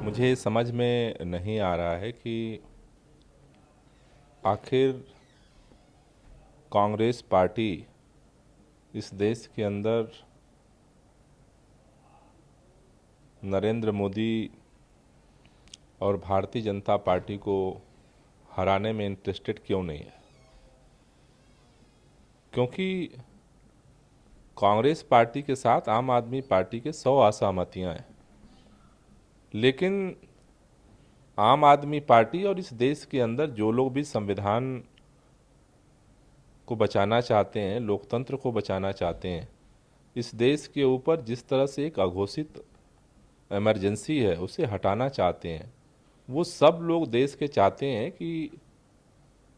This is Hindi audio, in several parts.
मुझे समझ में नहीं आ रहा है कि आखिर कांग्रेस पार्टी इस देश के अंदर नरेंद्र मोदी और भारतीय जनता पार्टी को हराने में इंटरेस्टेड क्यों नहीं है। क्योंकि कांग्रेस पार्टी के साथ आम आदमी पार्टी के 100 असहमतियां हैं, लेकिन आम आदमी पार्टी और इस देश के अंदर जो लोग भी संविधान को बचाना चाहते हैं, लोकतंत्र को बचाना चाहते हैं, इस देश के ऊपर जिस तरह से एक अघोषित इमरजेंसी है उसे हटाना चाहते हैं, वो सब लोग देश के चाहते हैं कि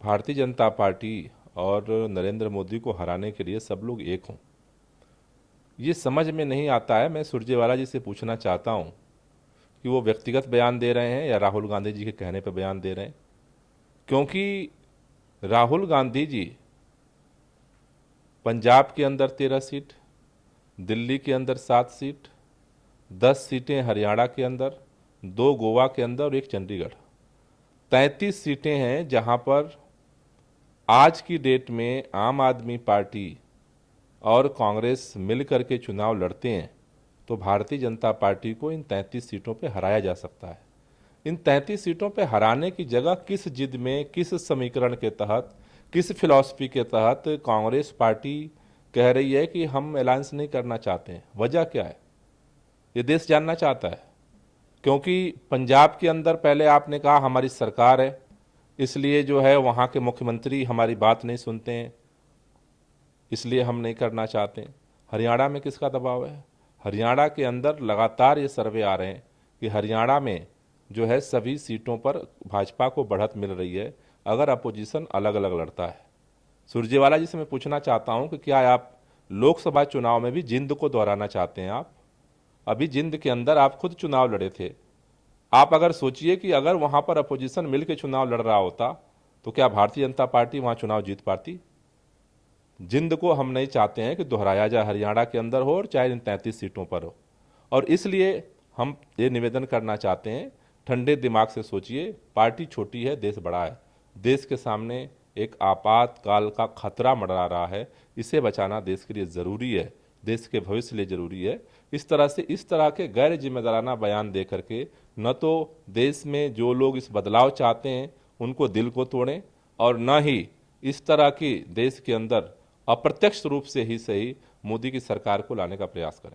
भारतीय जनता पार्टी और नरेंद्र मोदी को हराने के लिए सब लोग एक हों। ये समझ में नहीं आता है। मैं सुरजेवाला जी से पूछना चाहता हूँ कि वो व्यक्तिगत बयान दे रहे हैं या राहुल गांधी जी के कहने पर बयान दे रहे हैं। क्योंकि राहुल गांधी जी पंजाब के अंदर 13 सीट, दिल्ली के अंदर 7 सीट, 10 सीटें हरियाणा के अंदर, 2 गोवा के अंदर और 1 चंडीगढ़, 33 सीटें हैं जहां पर आज की डेट में आम आदमी पार्टी और कांग्रेस मिलकर के चुनाव लड़ते हैं तो भारतीय जनता पार्टी को इन 33 सीटों पे हराया जा सकता है। इन 33 सीटों पे हराने की जगह किस जिद में, किस समीकरण के तहत, किस फिलॉसफी के तहत कांग्रेस पार्टी कह रही है कि हम अलायंस नहीं करना चाहते हैं? वजह क्या है, ये देश जानना चाहता है। क्योंकि पंजाब के अंदर पहले आपने कहा हमारी सरकार है, इसलिए जो है वहाँ के मुख्यमंत्री हमारी बात नहीं सुनते हैं, इसलिए हम नहीं करना चाहते। हरियाणा में किसका दबाव है? हरियाणा के अंदर लगातार ये सर्वे आ रहे हैं कि हरियाणा में जो है सभी सीटों पर भाजपा को बढ़त मिल रही है अगर अपोजिशन अलग अलग लड़ता है। सुरजेवाला जी से मैं पूछना चाहता हूं कि क्या आप लोकसभा चुनाव में भी जिंद को दोहराना चाहते हैं? आप अभी जिंद के अंदर आप खुद चुनाव लड़े थे। आप अगर सोचिए कि अगर वहां पर अपोजिशन मिलकर चुनाव लड़ रहा होता तो क्या भारतीय जनता पार्टी वहां चुनाव जीत पाती? जिंद को हम नहीं चाहते हैं कि दोहराया जाए, हरियाणा के अंदर हो और चाहे इन 33 सीटों पर हो। और इसलिए हम ये निवेदन करना चाहते हैं, ठंडे दिमाग से सोचिए। पार्टी छोटी है, देश बड़ा है। देश के सामने एक आपातकाल का खतरा मंडरा रहा है, इसे बचाना देश के लिए ज़रूरी है, देश के भविष्य के लिए ज़रूरी है। इस तरह के गैर जिम्मेदाराना बयान दे करके न तो देश में जो लोग इस बदलाव चाहते हैं उनको दिल को तोड़ें, और न ही इस तरह की देश के अंदर अप्रत्यक्ष रूप से ही सही मोदी की सरकार को लाने का प्रयास करें।